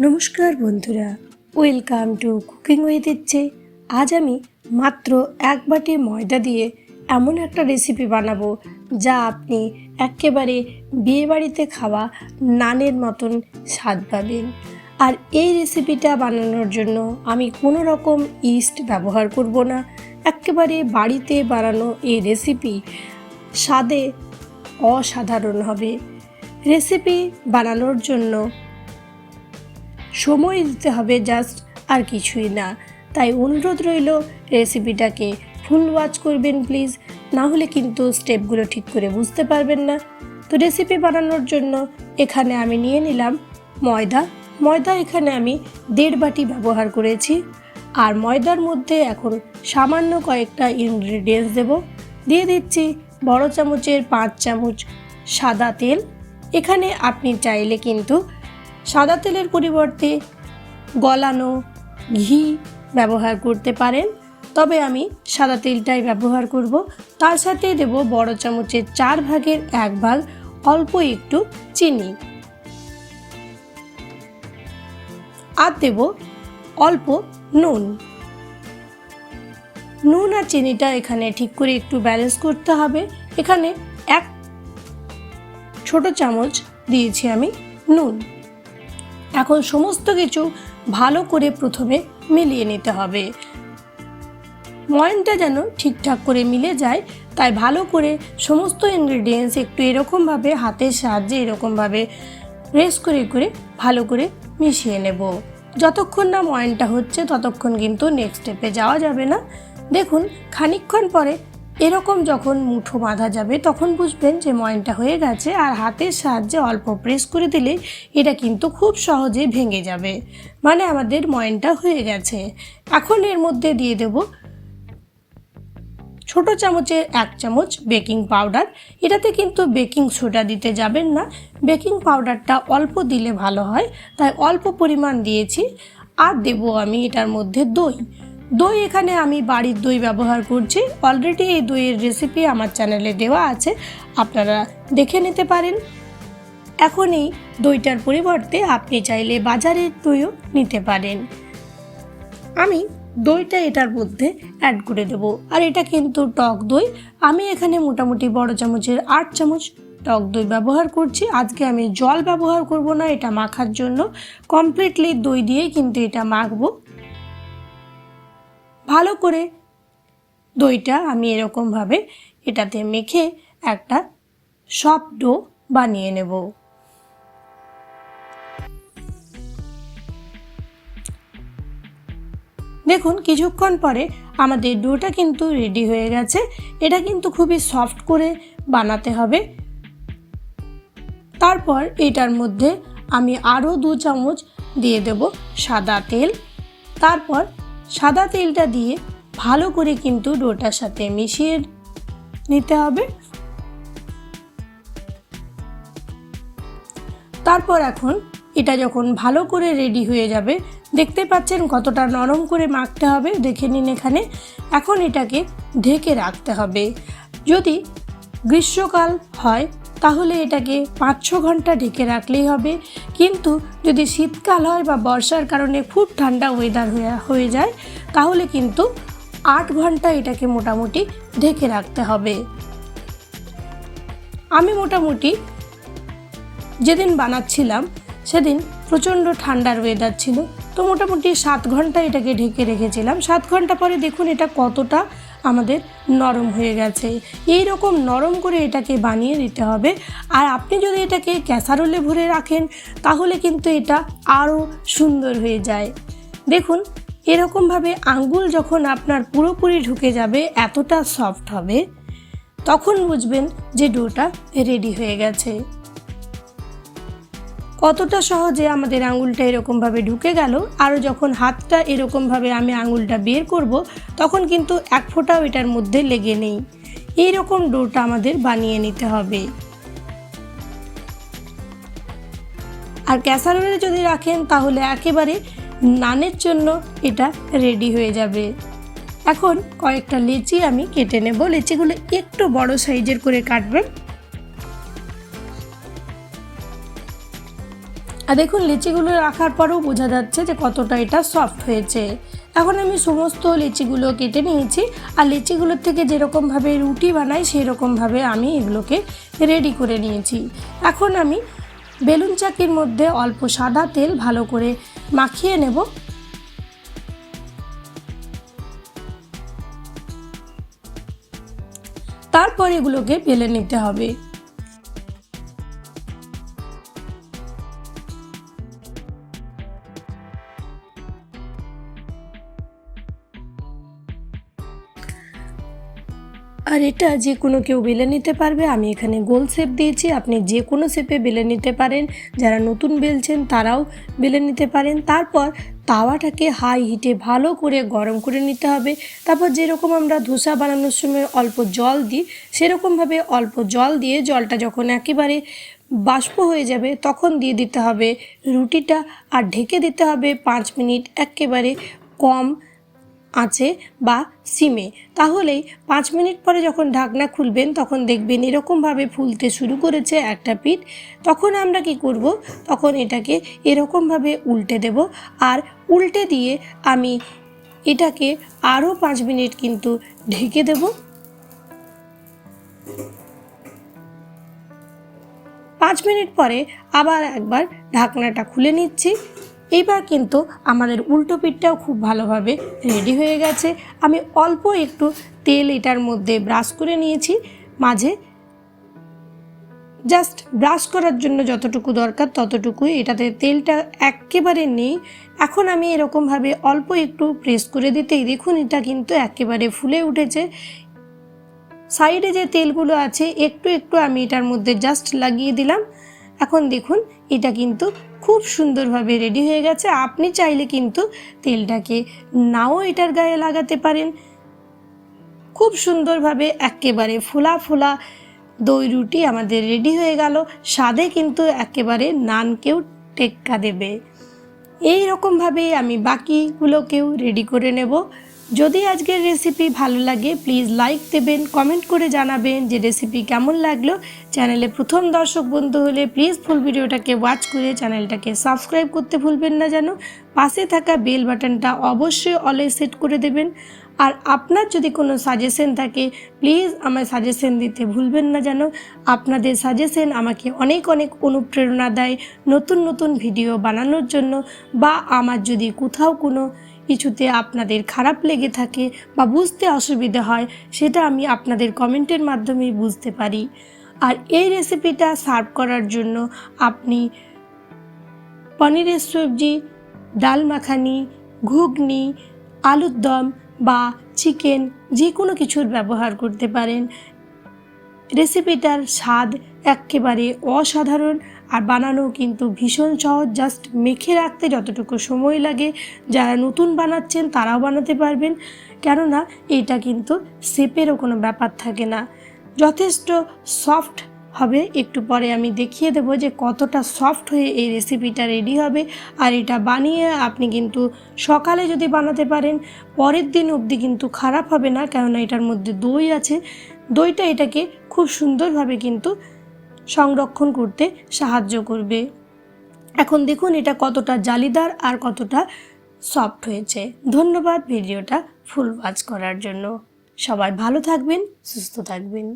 নমস্কার বন্ধুরা, welcome to cooking with ইচ্ছে। আজ আমি মাত্র এক বাটি ময়দা দিয়ে এমন একটা রেসিপি বানাবো যা আপনি একেবারে বিয়েবাড়িতে খাওয়া নানের মতন স্বাদ পাবেন। আর এই রেসিপিটা বানানোর জন্য আমি কোনো রকম ইস্ট ব্যবহার করব না। একেবারে বাড়িতে বানানো এই রেসিপি স্বাদে অসাধারণ হবে। রেসিপি বানানোর জন্য সময় দিতে হবে জাস্ট, আর কিছুই না। তাই অনুরোধ রইল রেসিপিটাকে ফুল ওয়াচ করবেন প্লিজ, না হলে কিন্তু স্টেপগুলো ঠিক করে বুঝতে পারবেন না। তো রেসিপি বানানোর জন্য এখানে আমি নিয়ে নিলাম ময়দা এখানে আমি 1.5 বাটি ব্যবহার করেছি। আর ময়দার মধ্যে এখন সামান্য কয়েকটা ইনগ্রিডিয়েন্টস দিয়ে দিচ্ছি বড় চামচের 5 চামচ সাদা তেল। এখানে আপনি চাইলে কিন্তু সাদা তেলের পরিবর্তে গলানো ঘি ব্যবহার করতে পারেন, তবে আমি সাদা তেলটাই ব্যবহার করব। তার সাথে দেব বড় চামচের 4 ভাগের 1 ভাগ অল্প একটু চিনি, আর দেব অল্প নুন আর চিনিটা এখানে ঠিক করে একটু ব্যালেন্স করতে হবে। এখানে 1 ছোট চামচ দিয়েছি আমি নুন। এখন সমস্ত কিছু ভালো করে প্রথমে মিলিয়ে নিতে হবে। ময়নটা যেন ঠিকঠাক করে মিলে যায়, তাই ভালো করে সমস্ত ইনগ্রিডিয়েন্টস একটু এরকমভাবে হাতের সাহায্যে এরকমভাবে প্রেস করে ভালো করে মিশিয়ে নেব। যতক্ষণ না ময়নটা হচ্ছে ততক্ষণ কিন্তু নেক্সট স্টেপে যাওয়া যাবে না। দেখুন খানিকক্ষণ পরে এরকম যখন মুঠো বাঁধা যাবে তখন বুঝবেন যে ময়নটা হয়ে গেছে, আর হাতের সাহায্যে অল্প প্রেস করে দিলে এটা কিন্তু খুব সহজে ভেঙে যাবে, মানে আমাদের ময়নটা হয়ে গেছে। এখন এর মধ্যে দিয়ে দেব ছোট চামচের 1 চামচ বেকিং পাউডার। এটাতে কিন্তু বেকিং সোডা দিতে যাবেন না, বেকিং পাউডারটা অল্প দিলে ভালো হয়, তাই অল্প পরিমাণ দিয়েছি। আর দেব আমি এটার মধ্যে দই এখানে আমি বাড়ির দই ব্যবহার করছি। অলরেডি এই দইয়ের রেসিপি আমার চ্যানেলে দেওয়া আছে, আপনারা দেখে নিতে পারেন। এখন এই দইটার পরিবর্তে আপনি চাইলে বাজারের দইও নিতে পারেন। আমি দইটা এটার মধ্যে অ্যাড করে দেব। আর এটা কিন্তু টক দই, আমি এখানে মোটামুটি বড় চামচের 8 চামচ টক দই ব্যবহার করছি। আজকে আমি জল ব্যবহার করব না এটা মাখার জন্য, কমপ্লিটলি দই দিয়েই কিন্তু এটা মাখবো। ভালো করে দইটা আমি এরকমভাবে এটাতে মেখে একটা সফট ডো বানিয়ে নেব। দেখুন কিছুক্ষণ পরে আমাদের ডোটা কিন্তু রেডি হয়ে গেছে। এটা কিন্তু খুবই সফট করে বানাতে হবে। তারপর এটার মধ্যে আমি আরও 2 চামচ দিয়ে দেব সাদা তেল। তারপর সাদা তেলটা দিয়ে ভালো করে কিন্তু ডোটার সাথে মিশিয়ে নিতে হবে। তারপর এখন এটা যখন ভালো করে রেডি হয়ে যাবে, দেখতে পাচ্ছেন কতটা নরম করে মাখতে হবে, দেখে নিন এখানে। এখন এটাকে ঢেকে রাখতে হবে। যদি গ্রীষ্মকাল হয় তাহলে এটাকে 5-6 ঘন্টা ঢেকে রাখলেই হবে, কিন্তু যদি শীতকাল হয় বা বর্ষার কারণে খুব ঠান্ডা ওয়েদার হয়ে যায় তাহলে কিন্তু 8 ঘন্টা এটাকে মোটামুটি ঢেকে রাখতে হবে। আমি মোটামুটি যেদিন বানাচ্ছিলাম সেদিন প্রচণ্ড ঠান্ডার ওয়েদার ছিল, তো মোটামুটি 7 ঘন্টা এটাকে ঢেকে রেখেছিলাম। 7 ঘন্টা পরে দেখুন এটা কতটা আমাদের নরম হয়ে গেছে। এই রকম নরম করে এটাকে বানিয়ে দিতে হবে। আর আপনি যদি এটাকে ক্যাসারোলে ভরে রাখেন তাহলে কিন্তু এটা আরও সুন্দর হয়ে যায়। দেখুন এরকমভাবে আঙ্গুল যখন আপনার পুরোপুরি ঢুকে যাবে, এতটা সফট হবে, তখন বুঝবেন যে ডোটা রেডি হয়ে গেছে। কতটা সহজে আমাদের আঙুলটা এরকমভাবে ঢুকে গেল। আরও যখন হাতটা এরকমভাবে আমি আঙুলটা বের করব তখন কিন্তু 1 ফোঁটাও এটার মধ্যে লেগে নেই। এই রকম ডোটা আমাদের বানিয়ে নিতে হবে। আর ক্যাসারোলে যদি রাখেন তাহলে একেবারে নানের জন্য এটা রেডি হয়ে যাবে। এখন কয়েকটা লেচি আমি কেটে নেব। লেচিগুলো একটু বড় সাইজের করে কাটবেন। আর দেখুন লিচিগুলো রাখার পরেও বোঝা যাচ্ছে যে কতটা এটা সফট হয়েছে। এখন আমি সমস্ত লিচিগুলো কেটে নিয়েছি, আর লিচিগুলোর থেকে যেরকমভাবে রুটি বানাই সেই রকমভাবে আমি এগুলোকে রেডি করে নিয়েছি। এখন আমি বেলুন চাকির মধ্যে অল্প সাদা তেল ভালো করে মাখিয়ে নেব। তারপর এগুলোকে বেলে নিতে হবে। আর এটা যে কোনো কেউ বেলে নিতে পারবে। আমি এখানে গোল শেপ দিয়েছি, আপনি যে কোনো শেপে বেলে নিতে পারেন। যারা নতুন বেলছেন তারাও বেলে নিতে পারেন। তারপর তাওয়াটাকে হাই হিটে ভালো করে গরম করে নিতে হবে। তারপর যেরকম আমরা ধোসা বানানোর সময় অল্প জল দিই, সেরকমভাবে অল্প জল দিয়ে জলটা যখন একেবারে বাষ্প হয়ে যাবে তখন দিয়ে দিতে হবে রুটিটা, আর ঢেকে দিতে হবে 5 মিনিট একেবারে কম আঁচে বা সিমে। তাহলেই 5 মিনিট পরে যখন ঢাকনা খুলবেন তখন দেখবেন এরকমভাবে ফুলতে শুরু করেছে একটা পিঠ। তখন আমরা কি করব, তখন এটাকে এরকমভাবে উল্টে দেব, আর উল্টে দিয়ে আমি এটাকে আরও 5 মিনিট কিন্তু ঢেকে দেব। 5 মিনিট পরে আবার একবার ঢাকনাটা খুলে নিচ্ছি। এইবার কিন্তু আমাদের উল্টো পিঠটাও খুব ভালোভাবে রেডি হয়ে গেছে। আমি অল্প একটু তেল এটার মধ্যে ব্রাশ করে নিয়েছি, মাঝে জাস্ট ব্রাশ করার জন্য যতটুকু দরকার ততটুকুই, এটাতে তেলটা একেবারে নেই। এখন আমি এরকমভাবে অল্প একটু প্রেস করে দিতেই দেখুন এটা কিন্তু একেবারে ফুলে উঠেছে। সাইডে যে তেলগুলো আছে একটু একটু আমি এটার মধ্যে জাস্ট লাগিয়ে দিলাম। এখন দেখুন এটা কিন্তু খুব সুন্দরভাবে রেডি হয়ে গেছে। আপনি চাইলে কিন্তু তেলটাকে নাও এটার গায়ে লাগাতে পারেন। খুব সুন্দরভাবে একেবারে ফোলা ফোলা দই রুটি আমাদের রেডি হয়ে গেল। স্বাদে কিন্তু একেবারে নানকেও টেক্কা দেবে। এই রকমভাবেই আমি বাকিগুলোকেও রেডি করে নেব। যদি আজকের রেসিপি ভালো লাগে প্লিজ লাইক দেবেন, কমেন্ট করে জানাবেন যে রেসিপি কেমন লাগলো। চ্যানেলে প্রথম দর্শক বন্ধু হলে প্লিজ ফুল ভিডিওটাকে ওয়াচ করে চ্যানেলটাকে সাবস্ক্রাইব করতে ভুলবেন না যেন। পাশে থাকা বেল বাটনটা অবশ্যই অলে সেট করে দেবেন। আর আপনার যদি কোনো সাজেশন থাকে প্লিজ আমায় সাজেশন দিতে ভুলবেন না যেন। আপনাদের সাজেশন আমাকে অনেক অনেক অনুপ্রেরণা দেয় নতুন নতুন ভিডিও বানানোর জন্য। বা আমার যদি কোথাও কোনো কিছুতে আপনাদের খারাপ লেগে থাকে বা বুঝতে অসুবিধা হয় সেটা আমি আপনাদের কমেন্টের মাধ্যমে বুঝতে পারি। আর এই রেসিপিটা সার্ভ করার জন্য আপনি পনিরের সবজি, ডাল মাখানি, ঘুগনি, আলুর দম বা চিকেন যে কোনো কিছুর ব্যবহার করতে পারেন। রেসিপিটার স্বাদ একেবারে অসাধারণ, আর বানানো কিন্তু ভীষণ সহজ। জাস্ট মেখে রাখতে যতটুকু সময় লাগে, যারা নতুন বানাচ্ছেন তারাও বানাতে পারবেন, কেননা এটা কিন্তু শেপেরও কোনো ব্যাপার থাকে না। যথেষ্ট সফট হবে। একটু পরে আমি দেখিয়ে দেবো যে কতটা সফট হয়ে এই রেসিপিটা রেডি হবে। আর এটা বানিয়ে আপনি কিন্তু সকালে যদি বানাতে পারেন পরের দিন অবধি কিন্তু খারাপ হবে না, কেননা এটার মধ্যে দই আছে। দইটা এটাকে খুব সুন্দরভাবে কিন্তু সংরক্ষণ করতে সাহায্য করবে। এখন দেখুন এটা কতটা জালিদার আর কতটা সফট হয়েছে। ধন্যবাদ ভিডিওটা ফুল ওয়াচ করার জন্য। সবাই ভালো থাকবেন, সুস্থ থাকবেন।